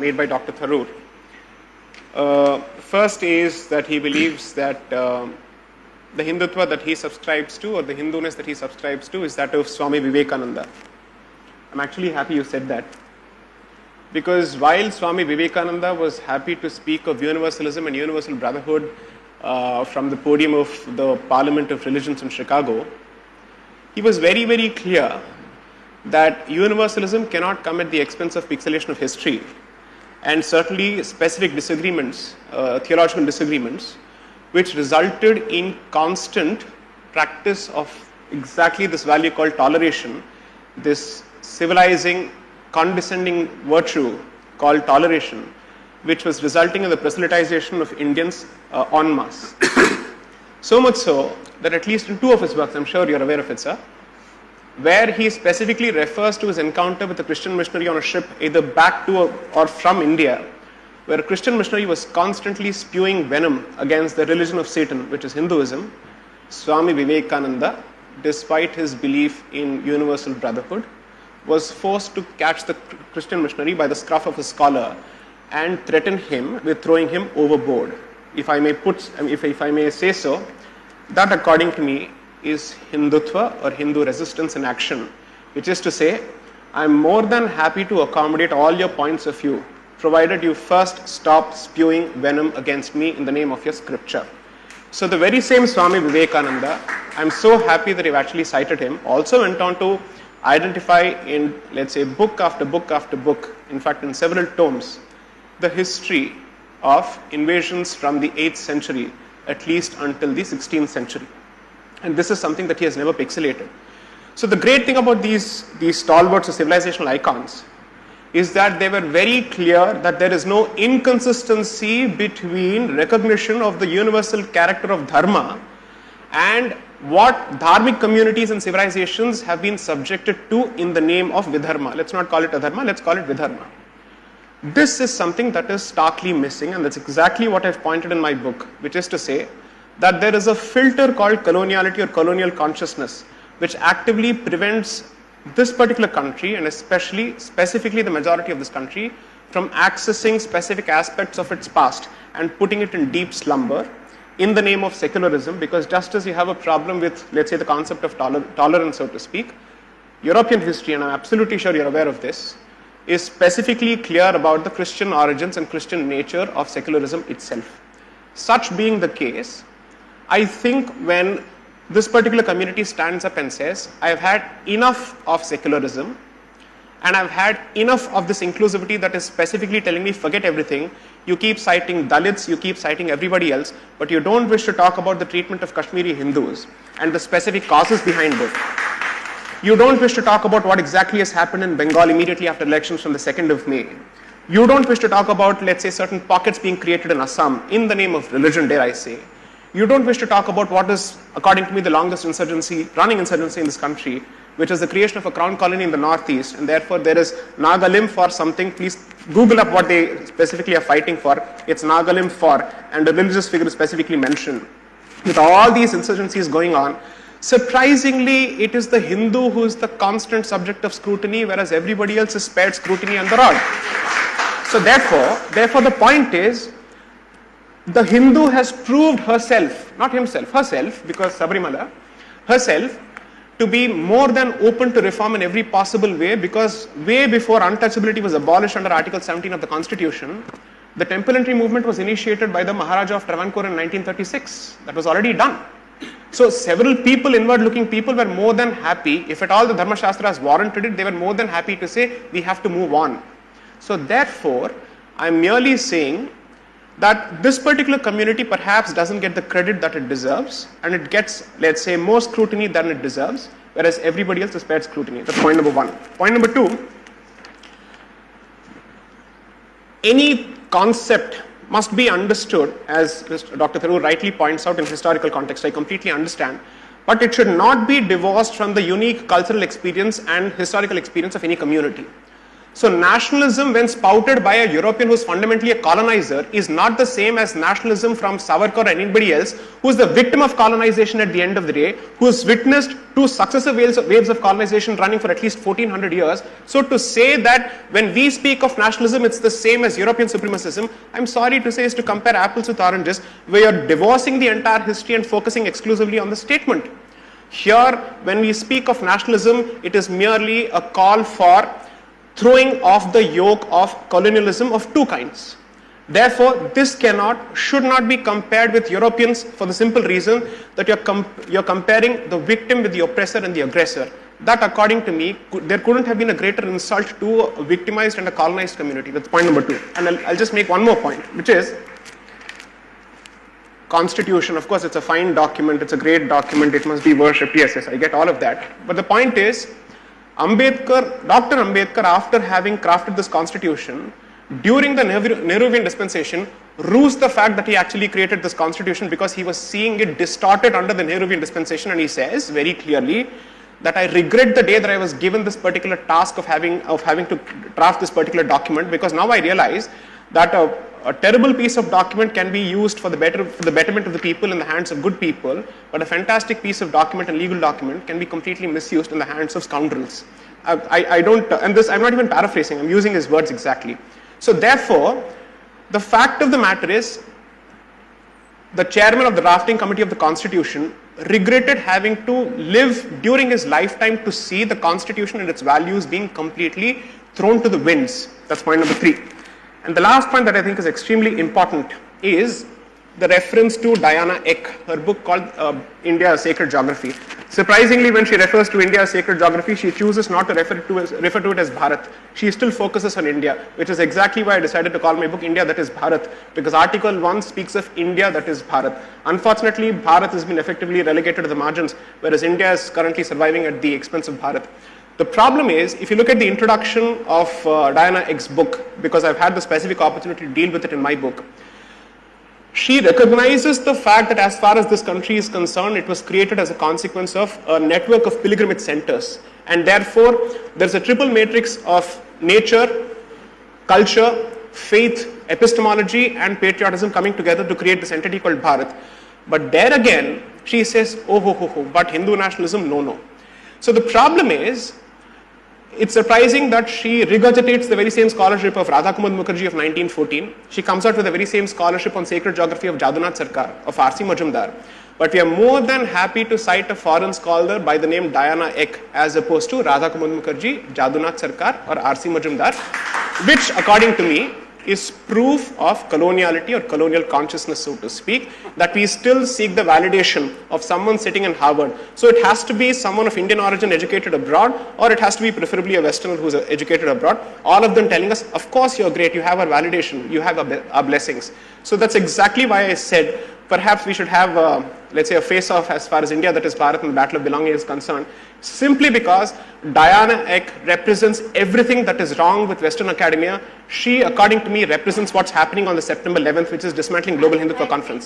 made by Dr. Tharoor. First is that he believes that the Hindutva that he subscribes to, or the Hinduness that he subscribes to, is that of Swami Vivekananda. I'm actually happy you said that, because while Swami Vivekananda was happy to speak of universalism and universal brotherhood from the podium of the Parliament of Religions in Chicago, he was very, very clear that universalism cannot come at the expense of pixelation of history, and certainly specific disagreements, theological disagreements, which resulted in constant practice of exactly this value called toleration, this civilizing, condescending virtue called toleration, which was resulting in the proselytization of Indians en masse. So much so that at least in two of his works, I'm sure you're aware of it, sir, where he specifically refers to his encounter with a Christian missionary on a ship either back to or from India, where a Christian missionary was constantly spewing venom against the religion of Satan, which is Hinduism. Swami Vivekananda, despite his belief in universal brotherhood, was forced to catch the Christian missionary by the scruff of his collar and threaten him with throwing him overboard. If I may say so, that according to me is Hindutva or Hindu resistance in action, which is to say, I'm more than happy to accommodate all your points of view, provided you first stop spewing venom against me in the name of your scripture. So the very same Swami Vivekananda, I'm so happy that you've actually cited him, also went on to identify in, let's say, book after book after book, in fact in several tomes, the history of invasions from the 8th century at least until the 16th century. And this is something that he has never pixelated. So the great thing about these stalwarts or civilizational icons is that they were very clear that there is no inconsistency between recognition of the universal character of dharma and what dharmic communities and civilizations have been subjected to in the name of vidharma. Let's not call it adharma, let's call it vidharma. This is something that is starkly missing, and that's exactly what I've pointed in my book, which is to say that there is a filter called coloniality or colonial consciousness, which actively prevents this particular country, and specifically the majority of this country, from accessing specific aspects of its past and putting it in deep slumber in the name of secularism. Because just as you have a problem with, let's say, the concept of tolerance, so to speak, European history, and I'm absolutely sure you're aware of this, is specifically clear about the Christian origins and Christian nature of secularism itself. Such being the case, I think when this particular community stands up and says, I've had enough of secularism and I've had enough of this inclusivity that is specifically telling me forget everything, you keep citing Dalits, you keep citing everybody else, but you don't wish to talk about the treatment of Kashmiri Hindus and the specific causes behind it. You don't wish to talk about what exactly has happened in Bengal immediately after elections from the 2nd of May. You don't wish to talk about, let's say, certain pockets being created in Assam in the name of religion, dare I say. You don't wish to talk about what is, according to me, the longest running insurgency in this country, which is the creation of a crown colony in the northeast, and therefore there is Nagalim for something. Please Google up what they specifically are fighting for. It's Nagalim for, and a religious figure is specifically mentioned. With all these insurgencies going on, surprisingly, it is the Hindu who is the constant subject of scrutiny, whereas everybody else is spared scrutiny and the rod. So therefore the point is, the Hindu has proved herself, not himself, herself, because Sabrimala, herself, to be more than open to reform in every possible way, because way before untouchability was abolished under Article 17 of the Constitution, the temple entry movement was initiated by the Maharaja of Travancore in 1936. That was already done. So several people, inward-looking people, were more than happy, if at all the Dharma Shastras warranted it, they were more than happy to say, we have to move on. So therefore, I'm merely saying that this particular community perhaps doesn't get the credit that it deserves, and it gets, let's say, more scrutiny than it deserves, whereas everybody else is spared scrutiny. That's point number one. Point number two, any concept must be understood, as Dr. Tharoor rightly points out, in historical context. I completely understand, but it should not be divorced from the unique cultural experience and historical experience of any community. So nationalism, when spouted by a European who's fundamentally a colonizer, is not the same as nationalism from Savarkar and anybody else who's the victim of colonization at the end of the day, who's witnessed two successive waves of colonization running for at least 1400 years. So to say that when we speak of nationalism, it's the same as European supremacism, I'm sorry to say, is to compare apples with oranges, where you're divorcing the entire history and focusing exclusively on the statement. Here, when we speak of nationalism, it is merely a call for throwing off the yoke of colonialism of two kinds. Therefore, this should not be compared with Europeans for the simple reason that you're comparing the victim with the oppressor and the aggressor. That, according to me, there couldn't have been a greater insult to a victimized and a colonized community. That's point number two. And I'll just make one more point, which is Constitution. Of course, it's a fine document, it's a great document, it must be worshipped. Yes, I get all of that. But the point is, Dr. Ambedkar, after having crafted this constitution, during the Nehruvian dispensation, rues the fact that he actually created this constitution because he was seeing it distorted under the Nehruvian dispensation, and he says very clearly that I regret the day that I was given this particular task of having to draft this particular document, because now I realize that a terrible piece of document can be used for the betterment of the people in the hands of good people, but a fantastic piece of document and legal document can be completely misused in the hands of scoundrels. I don't, and this I'm not even paraphrasing, I'm using his words exactly. So therefore, the fact of the matter is, the chairman of the drafting committee of the Constitution regretted having to live during his lifetime to see the Constitution and its values being completely thrown to the winds. That's point number 3. And the last point that I think is extremely important is the reference to Diana Eck, her book called India, a Sacred Geography. Surprisingly, when she refers to India, a Sacred Geography, she chooses not to refer to it as Bharat. She still focuses on India, which is exactly why I decided to call my book India, that is Bharat, because Article 1 speaks of India, that is Bharat. Unfortunately, Bharat has been effectively relegated to the margins, whereas India is currently surviving at the expense of Bharat. The problem is, if you look at the introduction of Diana Eck's book, because I've had the specific opportunity to deal with it in my book, she recognizes the fact that as far as this country is concerned, it was created as a consequence of a network of pilgrimage centers. And therefore, there's a triple matrix of nature, culture, faith, epistemology, and patriotism coming together to create this entity called Bharat. But there again, she says, but Hindu nationalism, no. So the problem is, it's surprising that she regurgitates the very same scholarship of Radhakumar Mukherjee of 1914. She comes out with the very same scholarship on sacred geography of Jadunath Sarkar, of R.C. Majumdar. But we are more than happy to cite a foreign scholar by the name Diana Eck as opposed to Radhakumar Mukherjee, Jadunath Sarkar or R.C. Majumdar, which according to me is proof of coloniality or colonial consciousness, so to speak, that we still seek the validation of someone sitting in Harvard. So it has to be someone of Indian origin educated abroad, or it has to be preferably a Westerner who's educated abroad, all of them telling us, of course you're great, you have our validation, you have our blessings. So that's exactly why I said, perhaps we should have, let's say, a face-off as far as India, that is Bharat, and the Battle of Belonging is concerned, simply because Diana Eck represents everything that is wrong with Western academia. She, according to me, represents what's happening on the September 11th, which is dismantling Global Hindutva Conference.